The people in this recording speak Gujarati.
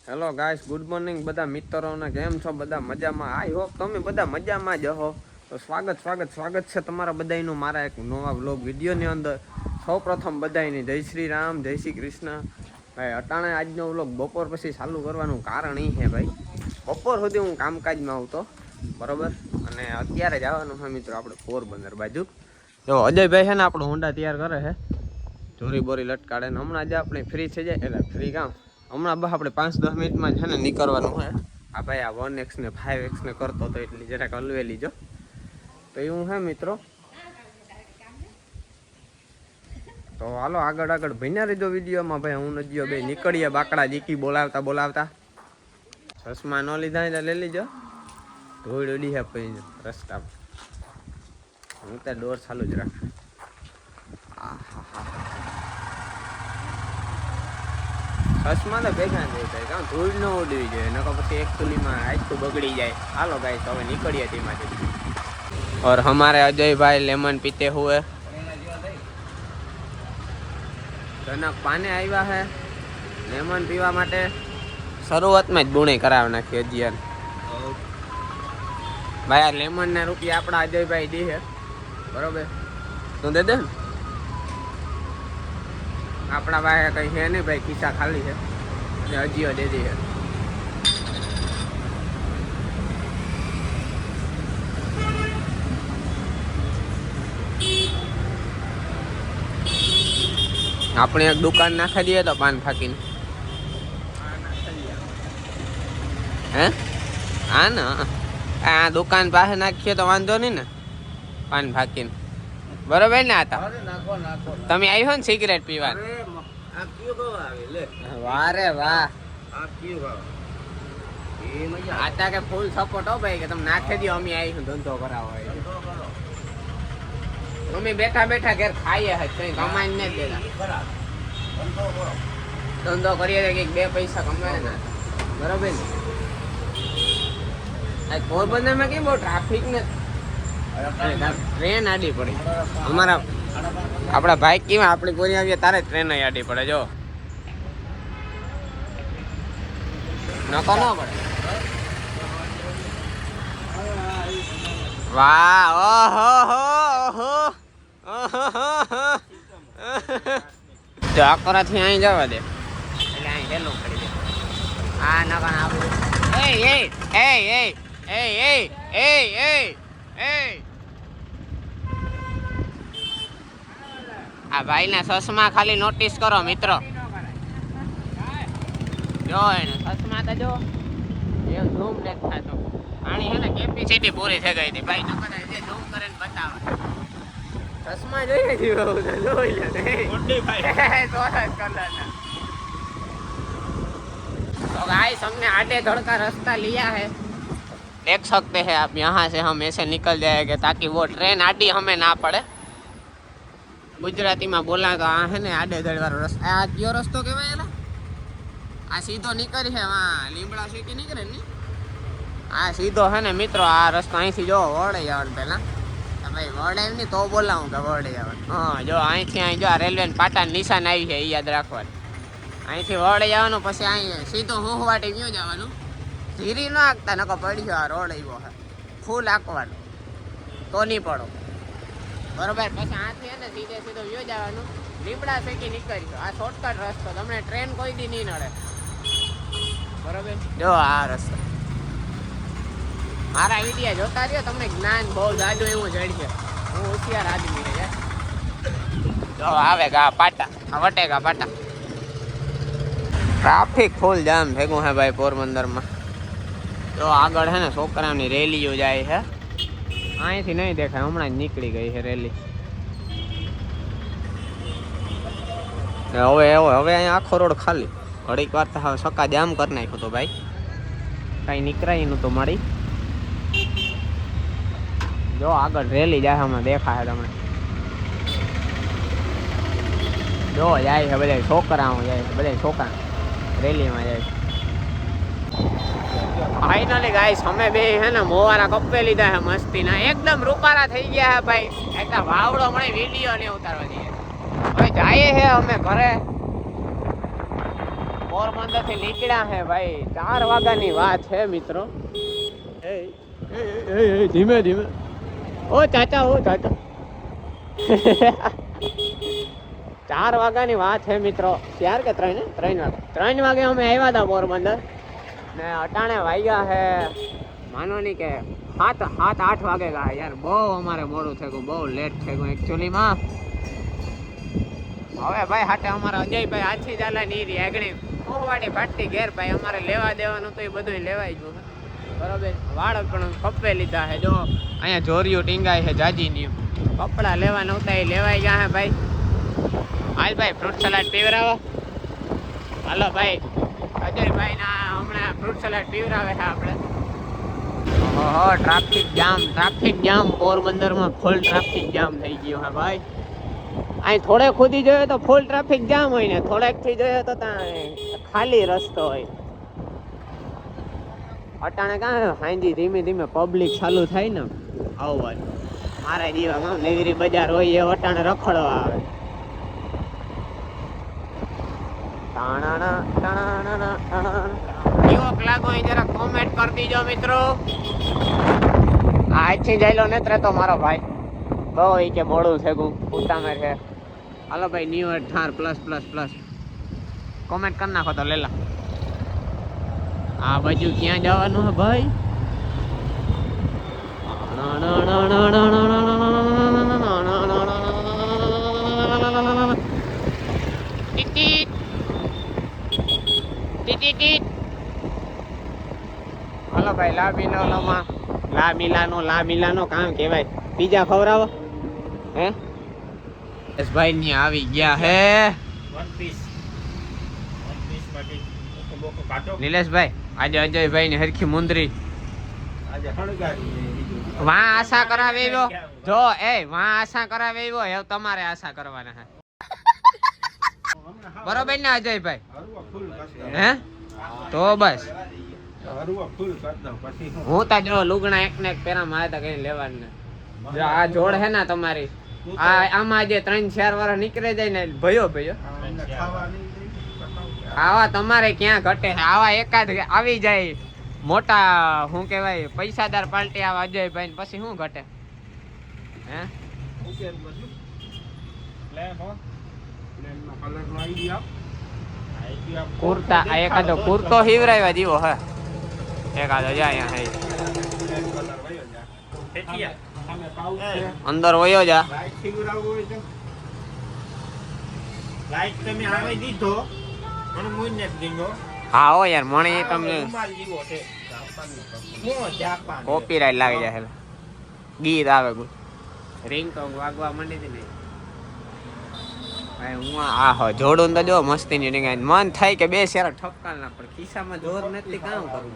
હેલો ગાઈસ, ગુડ મોર્નિંગ બધા મિત્રોને. કેમ છો બધા? મજામાં? આઈ હોપ તમે બધા મજામાં જ હો. તો સ્વાગત છે તમારા બધાનું મારા એક નવા વ્લોગ વિડીયોની અંદર. સૌ પ્રથમ બધાની જય શ્રી રામ, જય શ્રી કૃષ્ણ. ભાઈ અટાણે આજનો વ્લોગ બપોર પછી ચાલુ કરવાનું કારણ એ છે ભાઈ, બપોર સુધી હું કામકાજમાં આવતો બરોબર, અને અત્યારે જવાનું છે મિત્રો આપણે પોરબંદર બાજુ. જો અજયભાઈ છે ને આપણું હોન્ડા તૈયાર કરે છે, ચોરી બોરી લટકાડે ને. હમણાં જ આપણે ફ્રી થઈ જાય એટલે ફ્રી કામ હમણાં બસ આપણે 5-10 મિનિટમાં છે ને નીકળવાનું હોય. આ ભાઈ આ 1x ને 5x ને કરતો તો એટલી જરાક હલવેલી જો તો એવું હે મિત્રો. તો હાલો આગળ ભીના રહેજો વિડીયોમાં. ભાઈ હું નજીયો બે નીકળીએ બાકડા જીકી બોલાવતા. ચશ્મા ન લીધા એટલે લઈ લીજો, ધૂળ ઉડી છે પછી રસ્તામાં. હું ત્યાં ડોર ચાલુ જ રાખ. ચશ્મા તો ભેગા થઈ જાય, કાં ધૂળ ન ઉડવી જોઈએ, નકર પછી એક તુલીમાં આખું બગડી જાય. હાલો ગાઈસ હવે નીકળીએ તેમાંથી. और हमारे अजय भाई लेमन पीते हुए જનક પાને આવ્યા હે લેમન પીવા માટે. શરૂઆતમાં જ બુણે કરાવી નાખી અજયન. ભાઈ આ લેમન ના રૂપિયા આપણા અજયભાઈ દી છે બરોબર, તું દે દે. આપણા ભાઈ કઈ છે નહીં ભાઈ, ખિસ્સા ખાલી છે એટલે અજીઓ દે દી છે. આપણે એક દુકાન નાખી દઈએ તો પાન ફાકીને. હે હા ને, આ દુકાન પાસે નાખીએ તો વાંધો નહીં ને, પાન ફાકીને. બરોબર ને? આ તમે આવ્યો ને સિગરેટ પીવા? વાહ રે વાહ, આતા કે ફૂલ સપોર્ટ હો ભાઈ, કે તમે નાખી દો અમે આવીશું ધંધો કરાવો. અમે બેઠા ઘેર ખાઈએ હે, કઈ કમાઈને નથી દેતા. ધંધો કરીએ તો કંઈક 2 પૈસા કમાય ને, બરોબર ને? આ પોરબંદરમાં કેમ બહુ ટ્રાફિક ને ટ્રેન આડી પડી. આપણા ભાઈ કેવા આપણી કોરી આવીએ તારે ટ્રેન આડી પડે. જો નકો ન પડે. વાહ ઓહો જો આકોરાથી અહીં જવા દે એટલે અહીં હેલું કરી દે. આ નકા આપણું આ ભાઈના ચશ્મા ખાલી નોટિસ કરો મિત્રો. જો એને ચશ્મા તો જો એ ઝૂમ નથી થતો. આની હે ને કેપેસિટી પૂરી થઈ ગઈ હતી ભાઈ, નકર જે ઝૂમ કરીને બતાવે. ચશ્મા જોઈએ છે જોઈ લે મોટી ભાઈ સોરસ કલરના. तो गाइस हमने आधे धड़ का रास्ता लिया है, देख सकते हैं आप. यहाँ से हम ऐसे निकल जाएंगे ताकि वो ट्रेन आडी हमें ना पड़े. गुजराती में बोला तो आ है ने आधे धड़ वाला रास्ता. आ क्यों रस्तो कहेवाय? आ सीधो निकल है वहाँ લીમડા सिटी निकले ने. आ सीधो है ने मित्रों, आ रस्तो અહીંથી જો વડે જવાનું. પહેલા ભાઈ વડે એમ નહીં તો બોલાવું કે વડે જવાનું. હા જો અહીંથી અહીં જો આ રેલવે પાટા નિશાન આવી છે, એ યાદ રાખવાનું. અહીંથી વડે જવાનું, પછી અહીં સીધું હુંવાટી ગયું જવાનું. ધીરી ન આંકતા નકો પડ્યો આ રોડ આવ્યો છે, ફૂલ આંકવાનું તો નહીં પડો બરોબર. પછી આથી છે ને સીધો વ્યૂ જવાનું. લીમડા શેકી નીકળ્યો. આ શોર્ટકટ રસ્તો, તમને ટ્રેન કોઈ દી નહીં નડે બરોબર. જો આ રસ્તો મારા વિડીયો જોતા રહ્યો, તમને જ્ઞાન બહુ જાજુ એવું જડશે. હું હોશિયાર આદમી છે. જો આવે ગા પાટા, આ વટેગા પાટા. ટ્રાફિક ફૂલ જામ ભેગું હે ભાઈ પોરબંદરમાં. જો આગળ હે ને છોકરાઓની રેલીઓ જાય છે, અહીંથી નહીં દેખાય, હમણાં જ નીકળી ગઈ છે રેલી. હવે અહીંયા આખો રોડ ખાલી. ઘડીક વાર તો હવે સકા જામ કરી નાખ્યો તો ભાઈ, કાંઈ નીકળાય નહોતું મારી. જો આગળ રેલી જાય હમણાં દેખાય તમને. જો જાય છે બધા છોકરાઓ, જાય છે બધા છોકરા રેલીમાં જાય. ફાઇનલી ગાઈસ અમે બે હે ને મોવારા કપે લીધા હે મસ્તીના, એકદમ રૂપારા થઈ ગયા હે ભાઈ. એકદમ વાવડો મળે વિડીયો ને ઉતારવા દઈએ. હવે જાય હે અમે ઘરે. પોરબંદર થી નીકળ્યા હે ભાઈ 4 વાગ્યાની વાત છે મિત્રો. ધીમે ધીમે ઓ ચાચા 4 વાગ્યાની વાત છે મિત્રો. 4 કે 3 વાગે 3 વાગે અમે આવ્યા હતા પોરબંદર ને અટાણે વાગ્યા હે માનો નહીં કે 7-8 વાગે ગયા યાર. બહુ અમારે મોડું થઈ ગયું, બહુ લેટ થઈ ગયું એકચ્યુઅલીમાં. હવે ભાઈ હાટે અમારા અજયભાઈ આછી ચાલે નહીં રહી આગળ મોહવાડી ફાટતી ઘેર ભાઈ અમારે લેવા દેવાનું તો એ બધું લેવાઈ ગયું બરોબર. વાળ પણ કપે લીધા હે જો અહીંયા જોરિયું ટીંગાય છે જાજીની. કપડા લેવા નહોતા એ લેવાઈ ગયા હે ભાઈ. હાલ ભાઈ ફ્રૂટ સલાડ પીવરાવો. હાલો ભાઈ અજયભાઈ ના હમણાં ફ્રૂટ સલાડ પીવરાવે છે આપણે. ઓહો ટ્રાફિક જામ પોરબંદરમાં ફૂલ ટ્રાફિક જામ થઈ ગયો હે ભાઈ. અહીં થોડે ખુદી જોઈએ તો ફૂલ ટ્રાફિક જામ હોય ને થોડેક થી જોઈએ તો ત્યાં ખાલી રસ્તો હોય. અટાણે કાં હાંજી ધીમે ધીમે પબ્લિક ચાલુ થાય ને આવવા મારા જીવામાં નેગરી બજાર હોય એ અટાણે રખડવા આવે. કેવો લાગો એ જરા કોમેન્ટ કરી દીજો મિત્રો. આજથી જઈલો ને તો મારો ભાઈ બહુ એ કે મોડું છે ઉતામે છે. હાલો ભાઈ new year Thar plus comment કરી નાખો તો લેલા. આ બાજુ ક્યાં જવાનું હે ભાઈ? હાલો ભાઈ લા મિલાનો કામ કેવાય. પીઝા ખવડાવો હે? ભાઈ ની આવી ગયા હે નિલેશભાઈ. આજે અજયભાઈ ની હરખી મુંદરી વાં આશા કરાવેવો જો વાં આશા કરાવેવો હવે તમારે આશા કરવાના હે બરોબર ને અજયભાઈ? હે તો બસ હું તો જો લુગણા એક ને એક પેરા મારે તો કઈ લેવાનું ને. જો આ જોડ હે ને તમારી આમાં જે 3-4 વર્ષ નીકળે જાય ને ભયો આવા તમારે ક્યાં ઘટે. આવા એકાદ આવી જાય મોટા શું કેવાય પૈસાદાર પાર્ટી આવા અજયભાઈ ને પછી શું ઘટે હે? કુર્તા એકાદો કુર્તો હિવરાવ્યા જેવો હે એકાદો જાય અંદર વયો જા. હા હો યાર મણી તમને કોપીરાઈટ લાગી જાય ગીત આવે રિંગ તો વાગવા માંડી હતી ને ભાઈ. હું આ હો જોડું તો જો મસ્તી ની મન થાય કે બે શેરા ઠપકાલ ના પણ ખિસ્સામાં જોર નથી કામ કરવું.